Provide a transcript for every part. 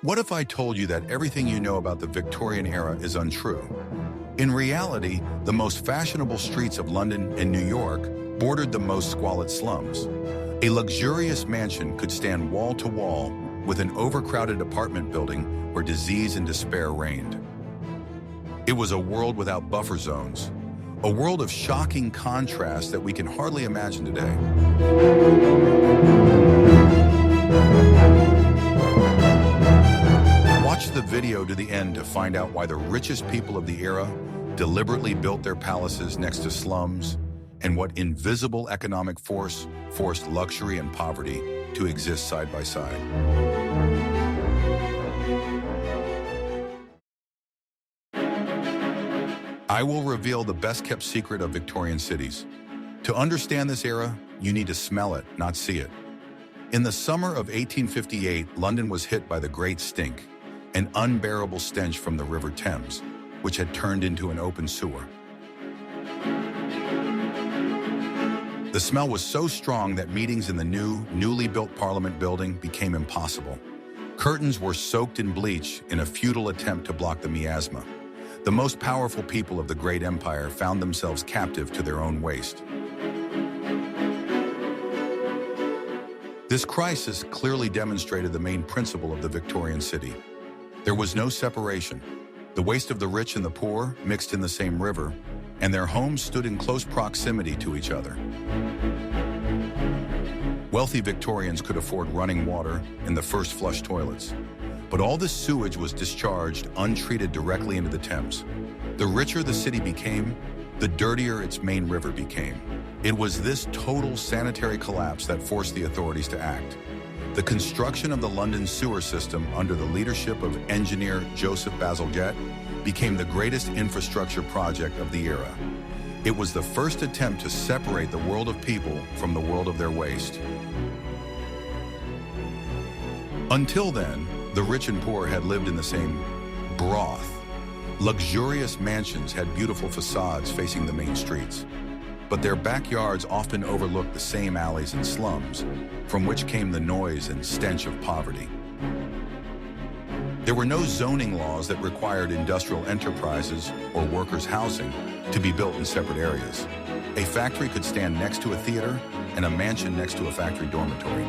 What if I told you that everything you know about the Victorian era is untrue? In reality, the most fashionable streets of London and New York bordered the most squalid slums. A luxurious mansion could stand wall to wall with an overcrowded apartment building where disease and despair reigned. It was a world without buffer zones, a world of shocking contrast that we can hardly imagine today. Watch the video to the end to find out why the richest people of the era deliberately built their palaces next to slums and what invisible economic force forced luxury and poverty to exist side by side. I will reveal the best-kept secret of Victorian cities. To understand this era, you need to smell it, not see it. In the summer of 1858, London was hit by the Great Stink, an unbearable stench from the River Thames, which had turned into an open sewer. The smell was so strong that meetings in the newly built Parliament building became impossible. Curtains were soaked in bleach in a futile attempt to block the miasma. The most powerful people of the great empire found themselves captive to their own waste. This crisis clearly demonstrated the main principle of the Victorian city. There was no separation. The waste of the rich and the poor mixed in the same river, and their homes stood in close proximity to each other. Wealthy Victorians could afford running water and the first flush toilets. But all this sewage was discharged untreated directly into the Thames. The richer the city became, the dirtier its main river became. It was this total sanitary collapse that forced the authorities to act. The construction of the London sewer system under the leadership of engineer Joseph Bazalgette became the greatest infrastructure project of the era. It was the first attempt to separate the world of people from the world of their waste. Until then, the rich and poor had lived in the same broth. Luxurious mansions had beautiful facades facing the main streets, but their backyards often overlooked the same alleys and slums, from which came the noise and stench of poverty. There were no zoning laws that required industrial enterprises or workers' housing to be built in separate areas. A factory could stand next to a theater and a mansion next to a factory dormitory.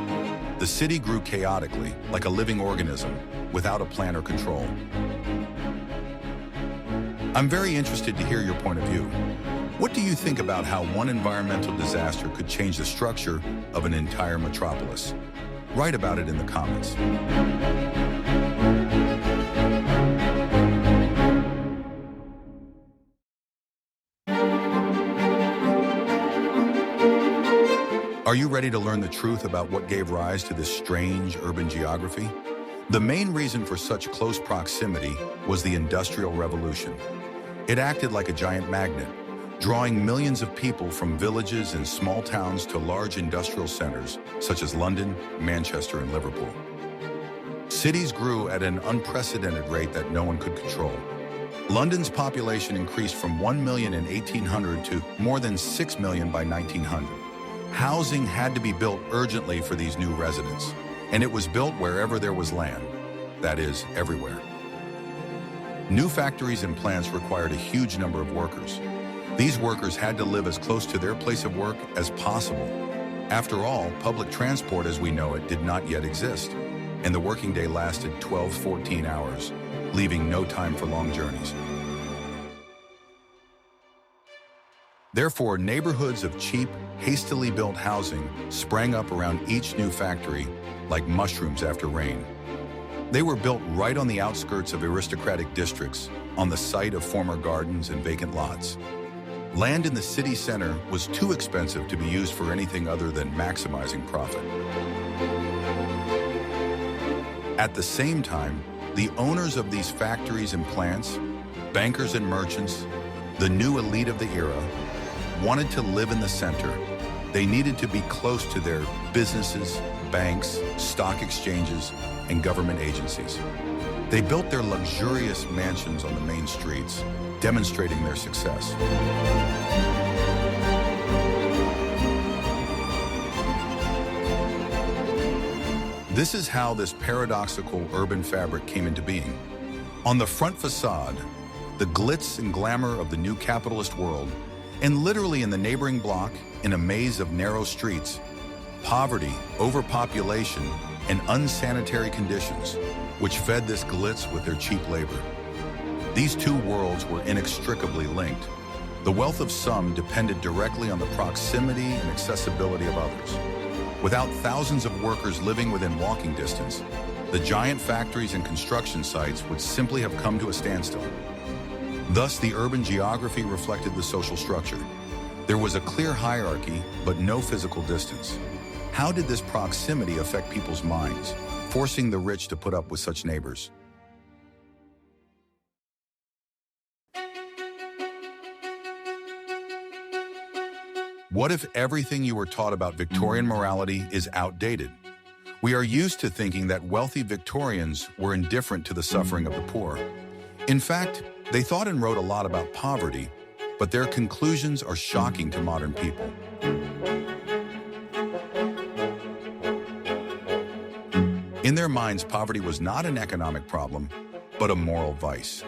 The city grew chaotically, like a living organism, without a plan or control. I'm very interested to hear your point of view. What do you think about how one environmental disaster could change the structure of an entire metropolis? Write about it in the comments. Are you ready to learn the truth about what gave rise to this strange urban geography? The main reason for such close proximity was the Industrial Revolution. It acted like a giant magnet, drawing millions of people from villages and small towns to large industrial centers such as London, Manchester, and Liverpool. Cities grew at an unprecedented rate that no one could control. London's population increased from 1 million in 1800 to more than 6 million by 1900. Housing had to be built urgently for these new residents, and it was built wherever there was land, that is, everywhere. New factories and plants required a huge number of workers. These workers had to live as close to their place of work as possible. After all, public transport as we know it did not yet exist, and the working day lasted 12-14 hours, leaving no time for long journeys. Therefore, neighborhoods of cheap, hastily built housing sprang up around each new factory like mushrooms after rain. They were built right on the outskirts of aristocratic districts, on the site of former gardens and vacant lots. Land in the city center was too expensive to be used for anything other than maximizing profit. At the same time, the owners of these factories and plants, bankers and merchants, the new elite of the era, wanted to live in the center. They needed to be close to their businesses, banks, stock exchanges, and government agencies. They built their luxurious mansions on the main streets, demonstrating their success. This is how this paradoxical urban fabric came into being. On the front facade, the glitz and glamour of the new capitalist world, and literally in the neighboring block, in a maze of narrow streets, poverty, overpopulation, and unsanitary conditions, which fed this glitz with their cheap labor. These two worlds were inextricably linked. The wealth of some depended directly on the proximity and accessibility of others. Without thousands of workers living within walking distance, the giant factories and construction sites would simply have come to a standstill. Thus, the urban geography reflected the social structure. There was a clear hierarchy, but no physical distance. How did this proximity affect people's minds, forcing the rich to put up with such neighbors? What if everything you were taught about Victorian morality is outdated? We are used to thinking that wealthy Victorians were indifferent to the suffering of the poor. In fact, they thought and wrote a lot about poverty, but their conclusions are shocking to modern people. In their minds, poverty was not an economic problem, but a moral vice.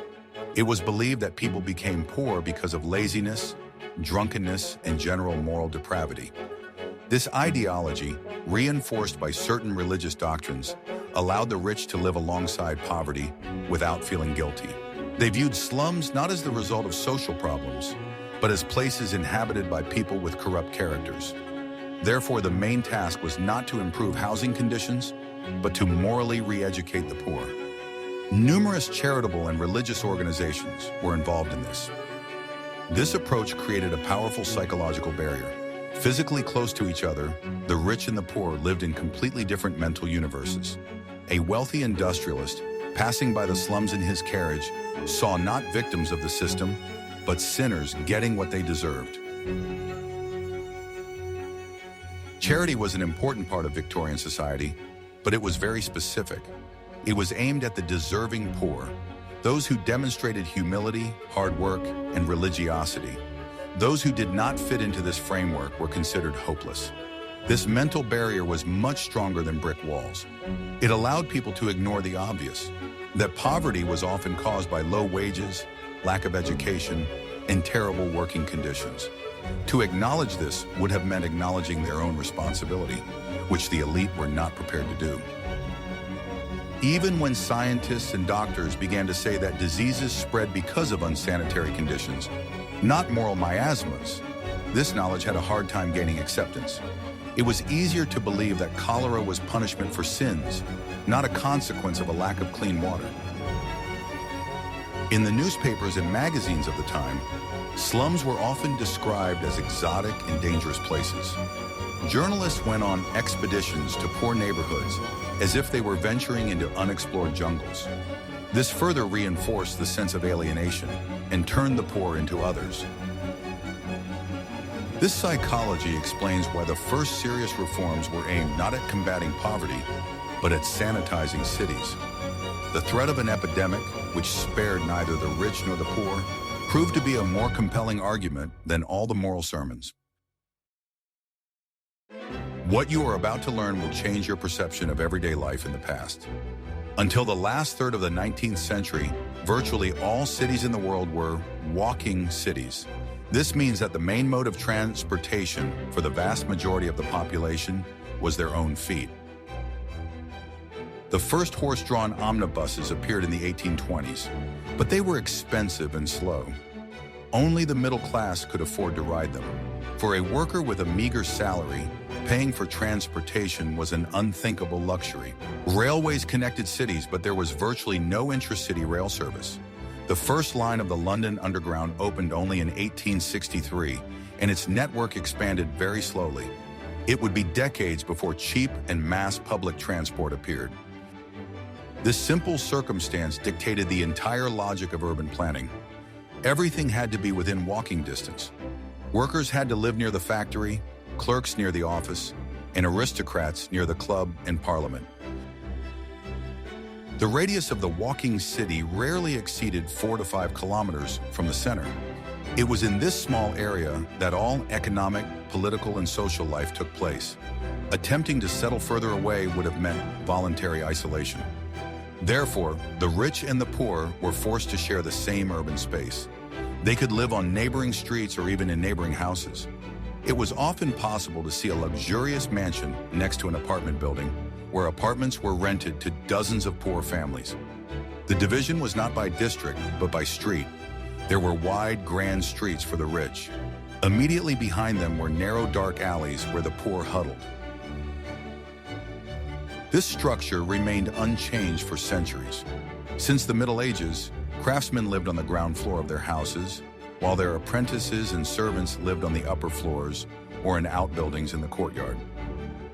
It was believed that people became poor because of laziness, drunkenness, and general moral depravity. This ideology, reinforced by certain religious doctrines, allowed the rich to live alongside poverty without feeling guilty. They viewed slums not as the result of social problems, but as places inhabited by people with corrupt characters. Therefore, the main task was not to improve housing conditions, but to morally re-educate the poor. Numerous charitable and religious organizations were involved in this. This approach created a powerful psychological barrier. Physically close to each other, the rich and the poor lived in completely different mental universes. A wealthy industrialist, passing by the slums in his carriage, saw not victims of the system, but sinners getting what they deserved. Charity was an important part of Victorian society, but it was very specific. It was aimed at the deserving poor, those who demonstrated humility, hard work, and religiosity. Those who did not fit into this framework were considered hopeless. This mental barrier was much stronger than brick walls. It allowed people to ignore the obvious, that poverty was often caused by low wages, lack of education, and terrible working conditions. To acknowledge this would have meant acknowledging their own responsibility, which the elite were not prepared to do. Even when scientists and doctors began to say that diseases spread because of unsanitary conditions, not moral miasmas, this knowledge had a hard time gaining acceptance. It was easier to believe that cholera was punishment for sins, not a consequence of a lack of clean water. In the newspapers and magazines of the time, slums were often described as exotic and dangerous places. Journalists went on expeditions to poor neighborhoods as if they were venturing into unexplored jungles. This further reinforced the sense of alienation and turned the poor into others. This psychology explains why the first serious reforms were aimed not at combating poverty, but at sanitizing cities. The threat of an epidemic, which spared neither the rich nor the poor, proved to be a more compelling argument than all the moral sermons. What you are about to learn will change your perception of everyday life in the past. Until the last third of the 19th century, virtually all cities in the world were walking cities. This means that the main mode of transportation for the vast majority of the population was their own feet. The first horse-drawn omnibuses appeared in the 1820s, but they were expensive and slow. Only the middle class could afford to ride them. For a worker with a meager salary, paying for transportation was an unthinkable luxury. Railways connected cities, but there was virtually no intra-city rail service. The first line of the London Underground opened only in 1863, and its network expanded very slowly. It would be decades before cheap and mass public transport appeared. This simple circumstance dictated the entire logic of urban planning. Everything had to be within walking distance. Workers had to live near the factory, clerks near the office, and aristocrats near the club and parliament. The radius of the walking city rarely exceeded 4 to 5 kilometers from the center. It was in this small area that all economic, political, and social life took place. Attempting to settle further away would have meant voluntary isolation. Therefore, the rich and the poor were forced to share the same urban space. They could live on neighboring streets or even in neighboring houses. It was often possible to see a luxurious mansion next to an apartment building, where apartments were rented to dozens of poor families. The division was not by district, but by street. There were wide, grand streets for the rich. Immediately behind them were narrow, dark alleys where the poor huddled. This structure remained unchanged for centuries. Since the Middle Ages, craftsmen lived on the ground floor of their houses, while their apprentices and servants lived on the upper floors or in outbuildings in the courtyard.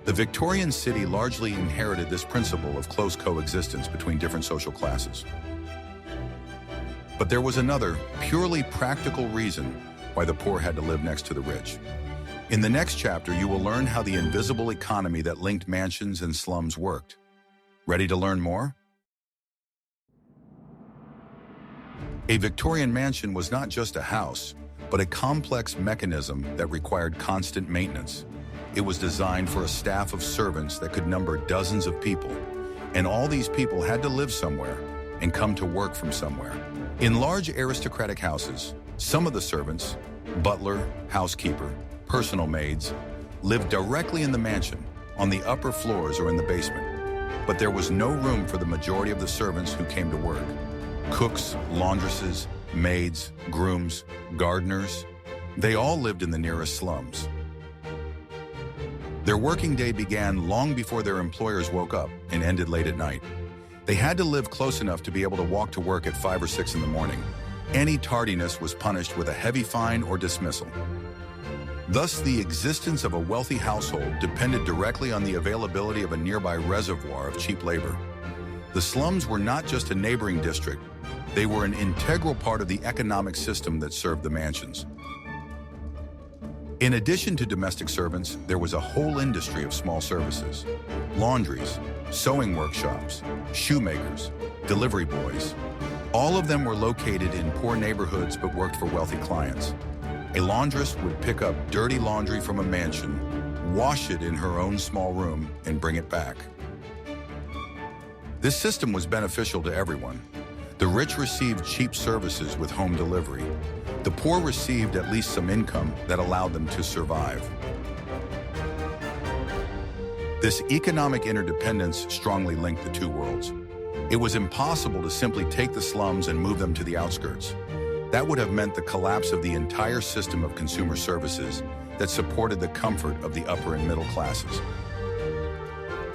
The Victorian city largely inherited this principle of close coexistence between different social classes. But there was another, purely practical reason why the poor had to live next to the rich. In the next chapter, you will learn how the invisible economy that linked mansions and slums worked. Ready to learn more? A Victorian mansion was not just a house, but a complex mechanism that required constant maintenance. It was designed for a staff of servants that could number dozens of people, and all these people had to live somewhere and come to work from somewhere. In large aristocratic houses, some of the servants, butler, housekeeper, personal maids, lived directly in the mansion, on the upper floors or in the basement. But there was no room for the majority of the servants who came to work. Cooks, laundresses, maids, grooms, gardeners, they all lived in the nearest slums. Their working day began long before their employers woke up and ended late at night. They had to live close enough to be able to walk to work at 5 or 6 in the morning. Any tardiness was punished with a heavy fine or dismissal. Thus, the existence of a wealthy household depended directly on the availability of a nearby reservoir of cheap labor. The slums were not just a neighboring district, they were an integral part of the economic system that served the mansions. In addition to domestic servants, there was a whole industry of small services. Laundries, sewing workshops, shoemakers, delivery boys. All of them were located in poor neighborhoods but worked for wealthy clients. A laundress would pick up dirty laundry from a mansion, wash it in her own small room, and bring it back. This system was beneficial to everyone. The rich received cheap services with home delivery. The poor received at least some income that allowed them to survive. This economic interdependence strongly linked the two worlds. It was impossible to simply take the slums and move them to the outskirts. That would have meant the collapse of the entire system of consumer services that supported the comfort of the upper and middle classes.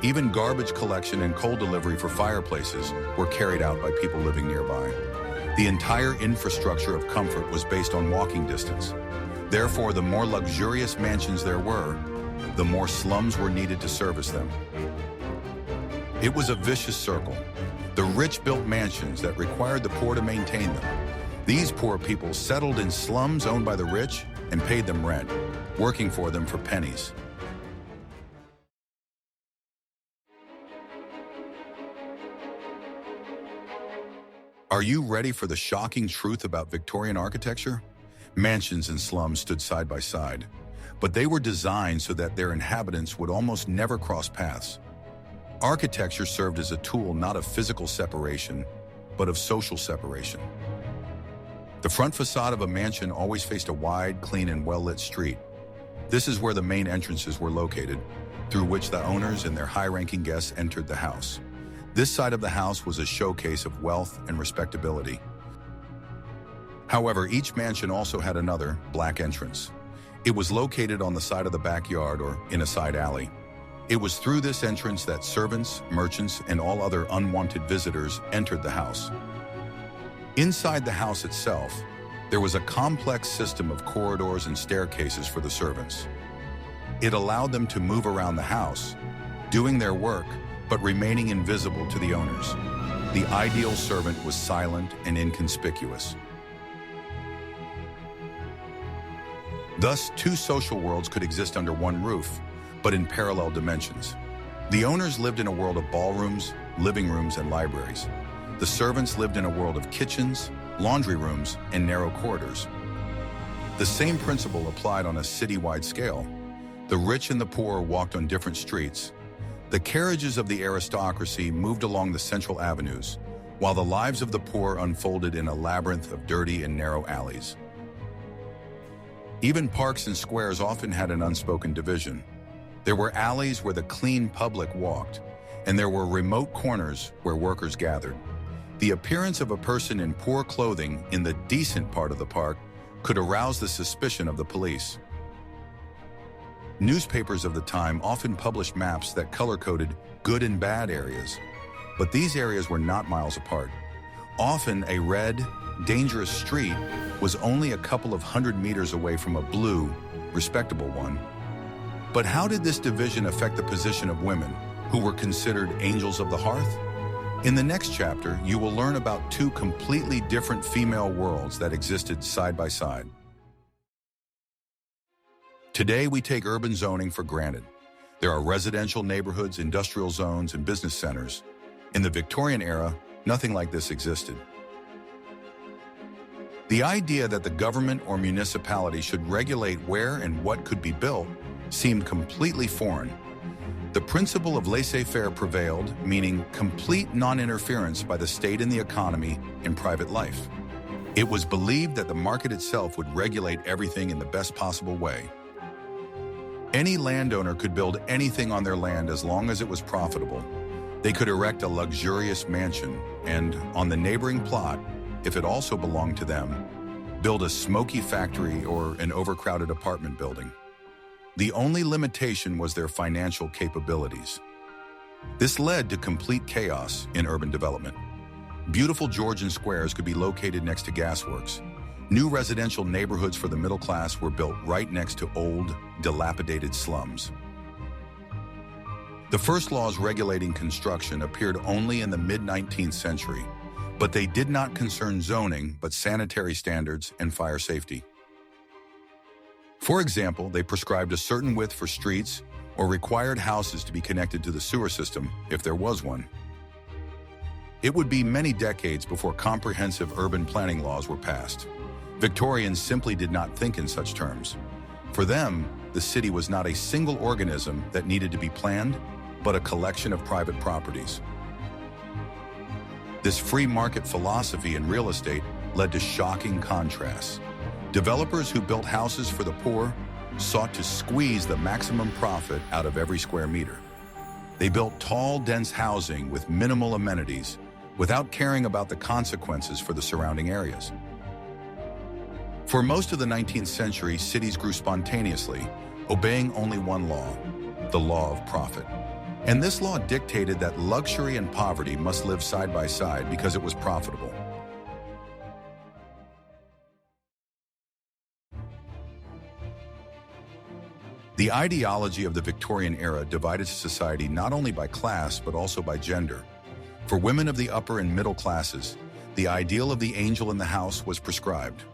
Even garbage collection and coal delivery for fireplaces were carried out by people living nearby. The entire infrastructure of comfort was based on walking distance. Therefore, the more luxurious mansions there were, the more slums were needed to service them. It was a vicious circle. The rich built mansions that required the poor to maintain them. These poor people settled in slums owned by the rich and paid them rent, working for them for pennies. Are you ready for the shocking truth about Victorian architecture? Mansions and slums stood side by side, but they were designed so that their inhabitants would almost never cross paths. Architecture served as a tool not of physical separation, but of social separation. The front facade of a mansion always faced a wide, clean, and well-lit street. This is where the main entrances were located, through which the owners and their high-ranking guests entered the house. This side of the house was a showcase of wealth and respectability. However, each mansion also had another, black entrance. It was located on the side of the backyard or in a side alley. It was through this entrance that servants, merchants, and all other unwanted visitors entered the house. Inside the house itself, there was a complex system of corridors and staircases for the servants. It allowed them to move around the house, doing their work, but remaining invisible to the owners. The ideal servant was silent and inconspicuous. Thus, two social worlds could exist under one roof, but in parallel dimensions. The owners lived in a world of ballrooms, living rooms, and libraries. The servants lived in a world of kitchens, laundry rooms, and narrow corridors. The same principle applied on a citywide scale. The rich and the poor walked on different streets. The carriages of the aristocracy moved along the central avenues, while the lives of the poor unfolded in a labyrinth of dirty and narrow alleys. Even parks and squares often had an unspoken division. There were alleys where the clean public walked, and there were remote corners where workers gathered. The appearance of a person in poor clothing in the decent part of the park could arouse the suspicion of the police. Newspapers of the time often published maps that color-coded good and bad areas, but these areas were not miles apart. Often a red, dangerous street was only a couple of 100 meters away from a blue, respectable one. But how did this division affect the position of women, who were considered angels of the hearth? In the next chapter, you will learn about two completely different female worlds that existed side by side. Today, we take urban zoning for granted. There are residential neighborhoods, industrial zones, and business centers. In the Victorian era, nothing like this existed. The idea that the government or municipality should regulate where and what could be built seemed completely foreign. The principle of laissez-faire prevailed, meaning complete non-interference by the state in the economy and private life. It was believed that the market itself would regulate everything in the best possible way. Any landowner could build anything on their land as long as it was profitable. They could erect a luxurious mansion and, on the neighboring plot, if it also belonged to them, build a smoky factory or an overcrowded apartment building. The only limitation was their financial capabilities. This led to complete chaos in urban development. Beautiful Georgian squares could be located next to gasworks. New residential neighborhoods for the middle class were built right next to old, dilapidated slums. The first laws regulating construction appeared only in the mid-19th century, but they did not concern zoning, but sanitary standards and fire safety. For example, they prescribed a certain width for streets or required houses to be connected to the sewer system, if there was one. It would be many decades before comprehensive urban planning laws were passed. Victorians simply did not think in such terms. For them, the city was not a single organism that needed to be planned, but a collection of private properties. This free market philosophy in real estate led to shocking contrasts. Developers who built houses for the poor sought to squeeze the maximum profit out of every square meter. They built tall, dense housing with minimal amenities without caring about the consequences for the surrounding areas. For most of the 19th century, cities grew spontaneously, obeying only one law, the law of profit. And this law dictated that luxury and poverty must live side by side because it was profitable. The ideology of the Victorian era divided society not only by class, but also by gender. For women of the upper and middle classes, the ideal of the angel in the house was prescribed.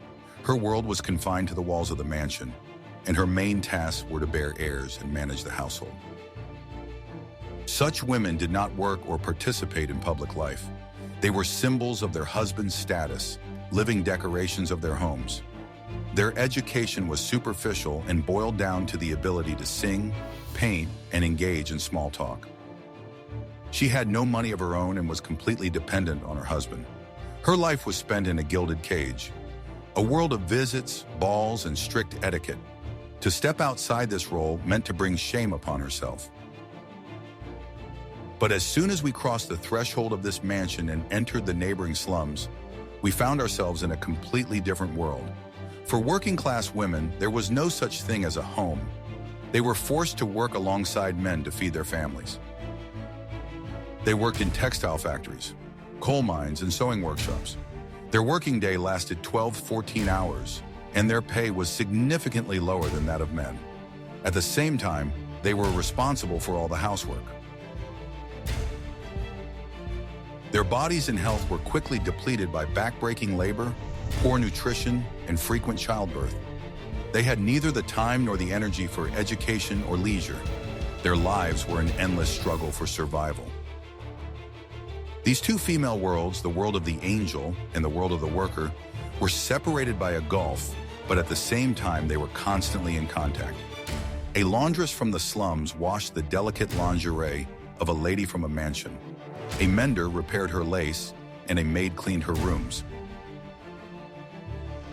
Her world was confined to the walls of the mansion, and her main tasks were to bear heirs and manage the household. Such women did not work or participate in public life. They were symbols of their husband's status, living decorations of their homes. Their education was superficial and boiled down to the ability to sing, paint, and engage in small talk. She had no money of her own and was completely dependent on her husband. Her life was spent in a gilded cage, a world of visits, balls, and strict etiquette. To step outside this role meant to bring shame upon herself. But as soon as we crossed the threshold of this mansion and entered the neighboring slums, we found ourselves in a completely different world. For working-class women, there was no such thing as a home. They were forced to work alongside men to feed their families. They worked in textile factories, coal mines, and sewing workshops. Their working day lasted 12-14 hours, and their pay was significantly lower than that of men. At the same time, they were responsible for all the housework. Their bodies and health were quickly depleted by backbreaking labor, poor nutrition, and frequent childbirth. They had neither the time nor the energy for education or leisure. Their lives were an endless struggle for survival. These two female worlds, the world of the angel and the world of the worker, were separated by a gulf but at the same time they were constantly in contact. A laundress from the slums washed the delicate lingerie of a lady from a mansion. A mender repaired her lace, and a maid cleaned her rooms.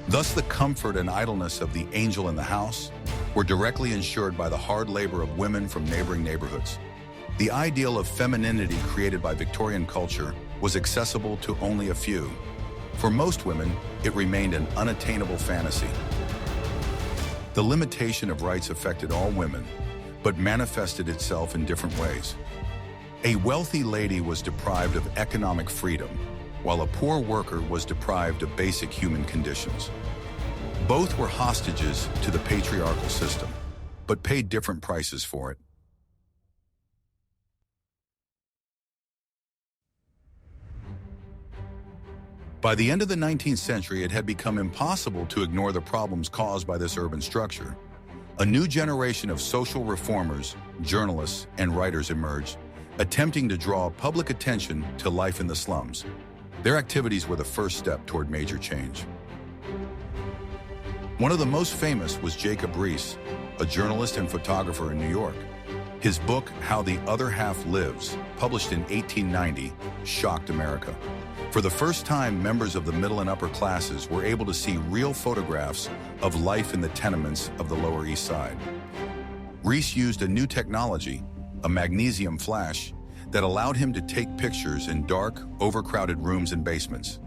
Thus, the comfort and idleness of the angel in the house were directly ensured by the hard labor of women from neighboring neighborhoods. The ideal of femininity created by Victorian culture was accessible to only a few. For most women, it remained an unattainable fantasy. The limitation of rights affected all women, but manifested itself in different ways. A wealthy lady was deprived of economic freedom, while a poor worker was deprived of basic human conditions. Both were hostages to the patriarchal system, but paid different prices for it. By the end of the 19th century, it had become impossible to ignore the problems caused by this urban structure. A new generation of social reformers, journalists, and writers emerged, attempting to draw public attention to life in the slums. Their activities were the first step toward major change. One of the most famous was Jacob Riis, a journalist and photographer in New York. His book, How the Other Half Lives, published in 1890, shocked America. For the first time, members of the middle and upper classes were able to see real photographs of life in the tenements of the Lower East Side. Riis used a new technology, a magnesium flash, that allowed him to take pictures in dark, overcrowded rooms and basements.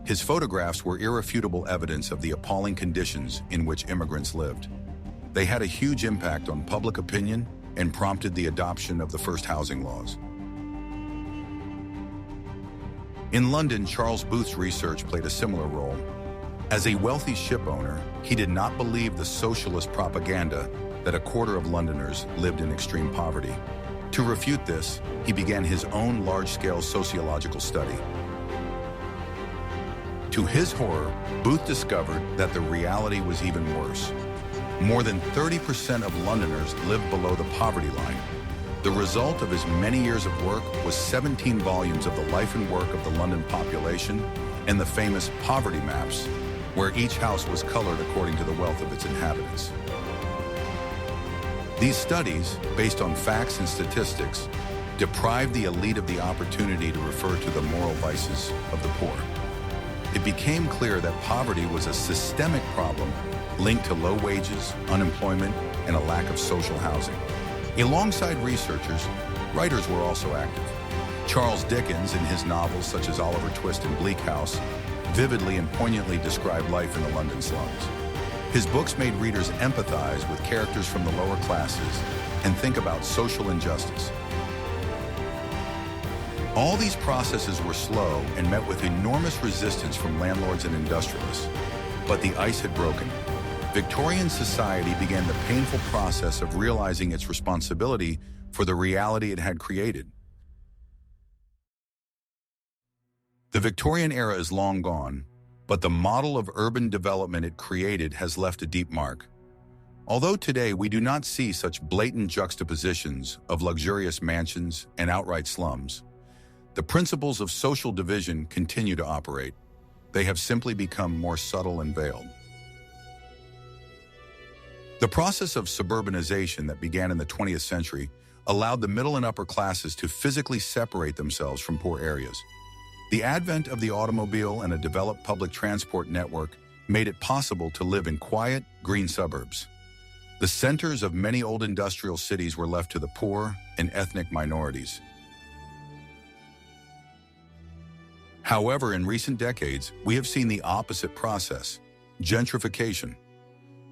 His photographs were irrefutable evidence of the appalling conditions in which immigrants lived. They had a huge impact on public opinion and prompted the adoption of the first housing laws. In London, Charles Booth's research played a similar role. As a wealthy ship owner, he did not believe the socialist propaganda that a quarter of Londoners lived in extreme poverty. To refute this, he began his own large-scale sociological study. To his horror, Booth discovered that the reality was even worse. More than 30% of Londoners lived below the poverty line. The result of his many years of work was 17 volumes of the life and work of the London population and the famous poverty maps, where each house was colored according to the wealth of its inhabitants. These studies, based on facts and statistics, deprived the elite of the opportunity to refer to the moral vices of the poor. It became clear that poverty was a systemic problem linked to low wages, unemployment, and a lack of social housing. Alongside researchers, writers were also active. Charles Dickens, in his novels such as Oliver Twist and Bleak House, vividly and poignantly described life in the London slums. His books made readers empathize with characters from the lower classes and think about social injustice. All these processes were slow and met with enormous resistance from landlords and industrialists, but the ice had broken. Victorian society began the painful process of realizing its responsibility for the reality it had created. The Victorian era is long gone, but the model of urban development it created has left a deep mark. Although today we do not see such blatant juxtapositions of luxurious mansions and outright slums, the principles of social division continue to operate. They have simply become more subtle and veiled. The process of suburbanization that began in the 20th century allowed the middle and upper classes to physically separate themselves from poor areas. The advent of the automobile and a developed public transport network made it possible to live in quiet, green suburbs. The centers of many old industrial cities were left to the poor and ethnic minorities. However, in recent decades, we have seen the opposite process: gentrification.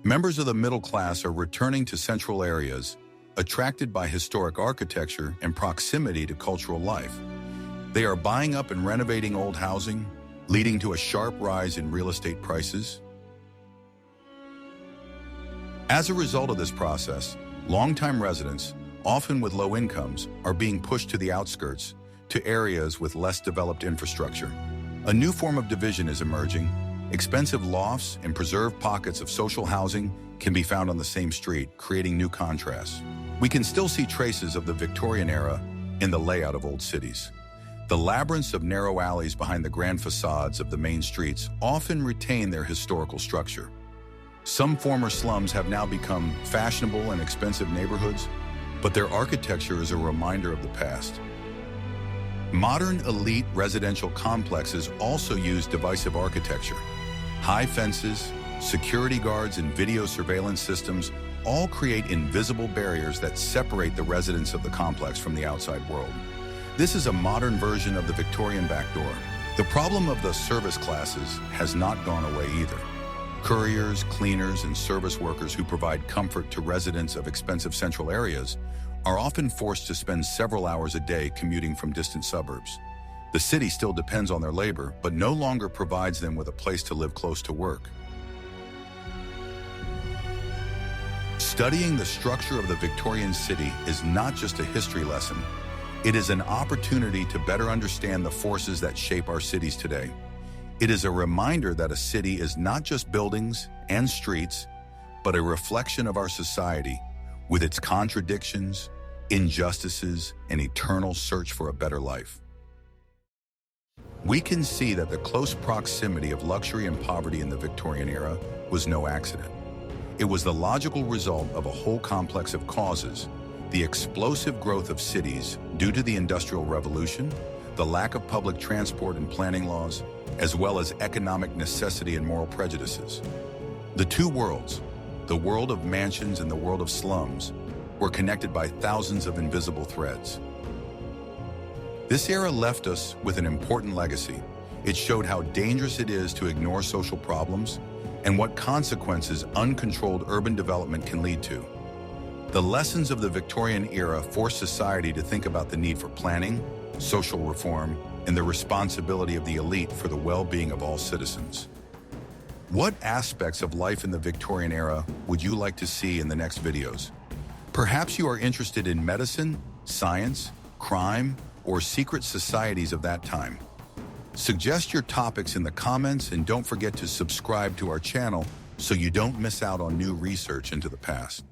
Members of the middle class are returning to central areas, attracted by historic architecture and proximity to cultural life. They are buying up and renovating old housing, leading to a sharp rise in real estate prices. As a result of this process, longtime residents, often with low incomes, are being pushed to the outskirts, to areas with less developed infrastructure. A new form of division is emerging. Expensive lofts and preserved pockets of social housing can be found on the same street, creating new contrasts. We can still see traces of the Victorian era in the layout of old cities. The labyrinths of narrow alleys behind the grand facades of the main streets often retain their historical structure. Some former slums have now become fashionable and expensive neighborhoods, but their architecture is a reminder of the past. Modern elite residential complexes also use divisive architecture. High fences, security guards, and video surveillance systems all create invisible barriers that separate the residents of the complex from the outside world. This is a modern version of the Victorian backdoor. The problem of the service classes has not gone away either. Couriers, cleaners, and service workers who provide comfort to residents of expensive central areas are often forced to spend several hours a day commuting from distant suburbs. The city still depends on their labor, but no longer provides them with a place to live close to work. Studying the structure of the Victorian city is not just a history lesson. It is an opportunity to better understand the forces that shape our cities today. It is a reminder that a city is not just buildings and streets, but a reflection of our society, with its contradictions, injustices, and eternal search for a better life. We can see that the close proximity of luxury and poverty in the Victorian era was no accident. It was the logical result of a whole complex of causes: the explosive growth of cities due to the Industrial Revolution, the lack of public transport and planning laws, as well as economic necessity and moral prejudices. The two worlds, the world of mansions and the world of slums, were connected by thousands of invisible threads. This era left us with an important legacy. It showed how dangerous it is to ignore social problems and what consequences uncontrolled urban development can lead to. The lessons of the Victorian era forced society to think about the need for planning, social reform, and the responsibility of the elite for the well-being of all citizens. What aspects of life in the Victorian era would you like to see in the next videos? Perhaps you are interested in medicine, science, crime, or secret societies of that time. Suggest your topics in the comments, and don't forget to subscribe to our channel so you don't miss out on new research into the past.